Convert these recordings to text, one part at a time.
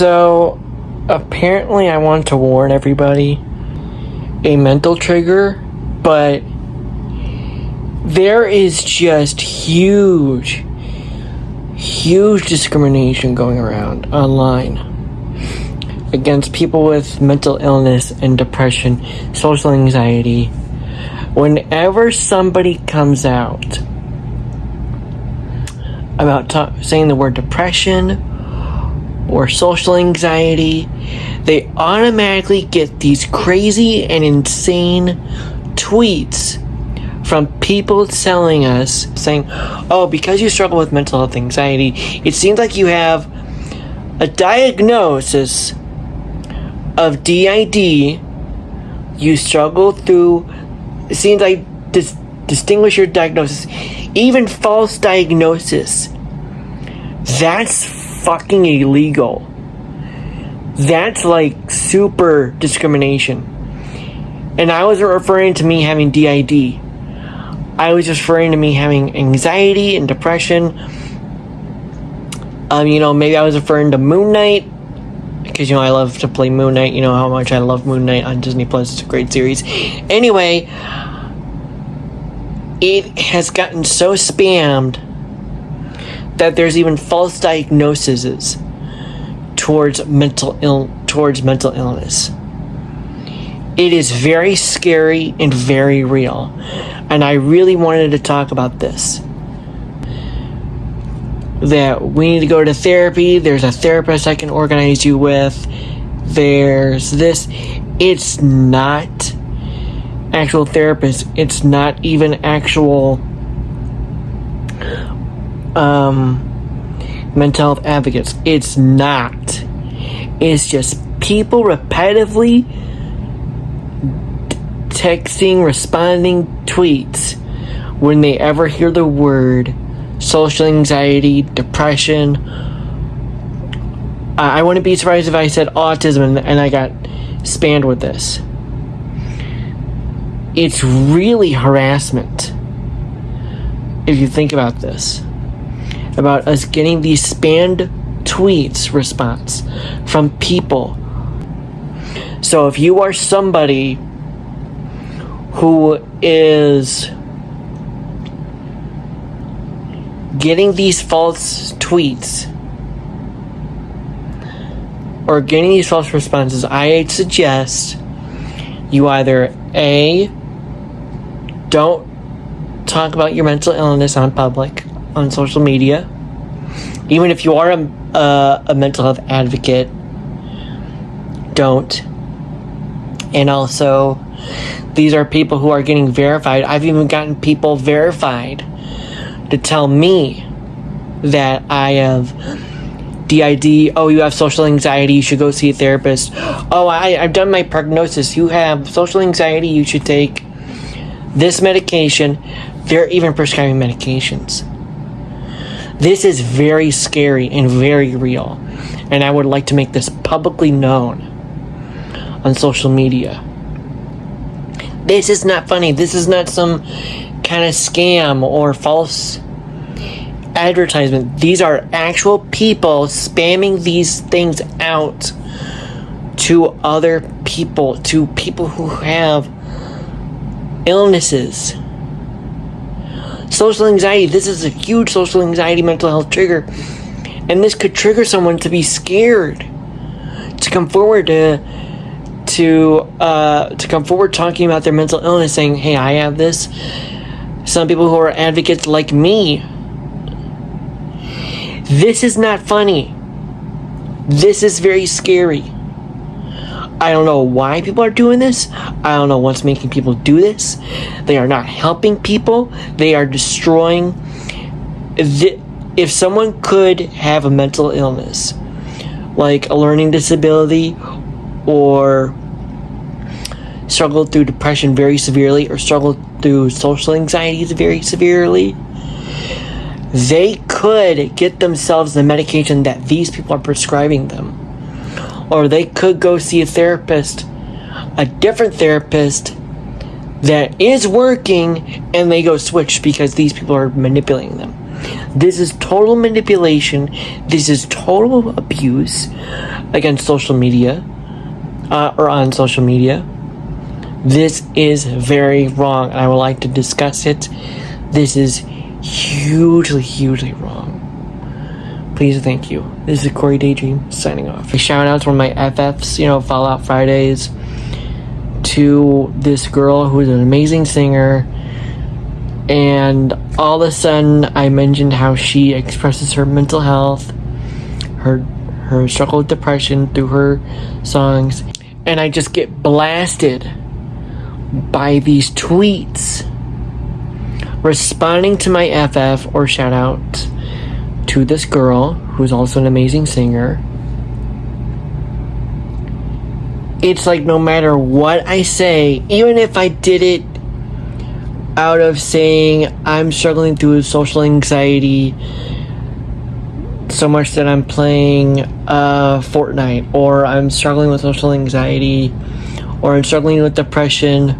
So, apparently I want to warn everybody, a mental trigger, but there is just huge discrimination going around online against people with mental illness and depression, social anxiety. Whenever somebody comes out about saying the word depression or social anxiety, they automatically get these crazy and insane tweets from people telling us, saying, oh, because you struggle with mental health anxiety, it seems like you have a diagnosis of DID. You struggle through, it seems like, distinguish your diagnosis, even false diagnosis. That's fucking illegal. That's like super discrimination. And I wasn't referring to me having DID. I was just referring to me having anxiety and depression. Maybe I was referring to Moon Knight, because, I love to play Moon Knight. You know how much I love Moon Knight on Disney Plus. It's a great series. Anyway, it has gotten so spammed that there's even false diagnoses towards mental illness. It is very scary and very real. And I really wanted to talk about this. That we need to go to therapy. There's a therapist I can organize you with. There's this. It's not actual therapist. It's not even actual mental health advocates. It's not. It's just people repetitively texting, responding tweets when they ever hear the word social anxiety, depression. I wouldn't be surprised if I said autism and I got spammed with this. It's really harassment. If you think about this, about us getting these spammed tweets response from people. So if you are somebody who is getting these false tweets or getting these false responses, I suggest you either A, don't talk about your mental illness on social media, even if you are a mental health advocate. Don't. And also, these are people who are getting verified. I've even gotten people verified to tell me that I have DID. Oh, you have social anxiety, you should go see a therapist. Oh, I've done my prognosis. You have social anxiety, you should take this medication. They're even prescribing medications. This is very scary and very real. And I would like to make this publicly known on social media. This is not funny. This is not some kind of scam or false advertisement. These are actual people spamming these things out to other people, to people who have illnesses. Social anxiety. This is a huge social anxiety mental health trigger. And this could trigger someone to be scared to come forward to come forward talking about their mental illness, saying, hey, I have this. Some people who are advocates like me. This is not funny. This is very scary. I don't know why people are doing this. I don't know what's making people do this. They are not helping people. They are destroying. If someone could have a mental illness, like a learning disability, or struggle through depression very severely, or struggle through social anxiety very severely, they could get themselves the medication that these people are prescribing them. Or they could go see a therapist, a different therapist that is working, and they go switch because these people are manipulating them. This is total manipulation. This is total abuse against social media, or on social media. This is very wrong, and I would like to discuss it. This is hugely wrong. Please, thank you. This is Corey Daydream signing off. Shout out to one of my FFs, Fallout Fridays, to this girl who is an amazing singer. And all of a sudden, I mentioned how she expresses her mental health, her struggle with depression through her songs, and I just get blasted by these tweets responding to my FF or shout out to this girl who's also an amazing singer. It's like no matter what I say, even if I did it out of saying I'm struggling through social anxiety so much that I'm playing Fortnite, or I'm struggling with social anxiety, or I'm struggling with depression,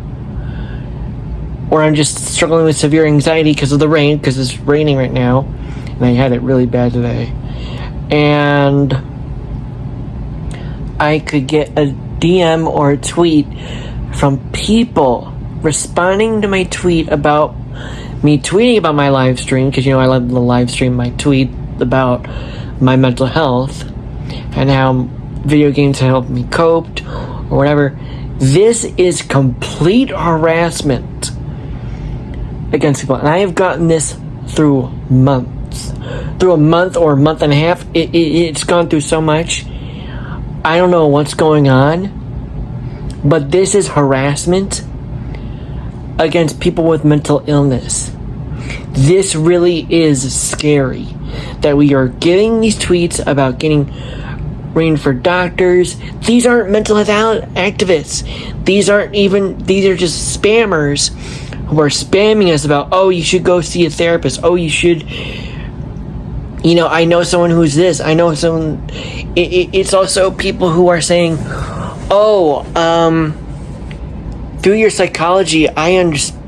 or I'm just struggling with severe anxiety because of the rain, because it's raining right now, and I had it really bad today, and I could get a DM or a tweet from people responding to my tweet about me tweeting about my live stream, because I love to live stream my tweet about my mental health and how video games have helped me cope or whatever. This is complete harassment against people, and I have gotten this through months, through a month or a month and a half. It's gone through so much. I don't know what's going on, but this is harassment against people with mental illness. This really is scary that we are getting these tweets about getting rain for doctors. These aren't mental health activists. These are just spammers who are spamming us about, oh, you should go see a therapist. Oh, you should, I know someone who's this. I know someone. It's also people who are saying, oh, through your psychology, I understand.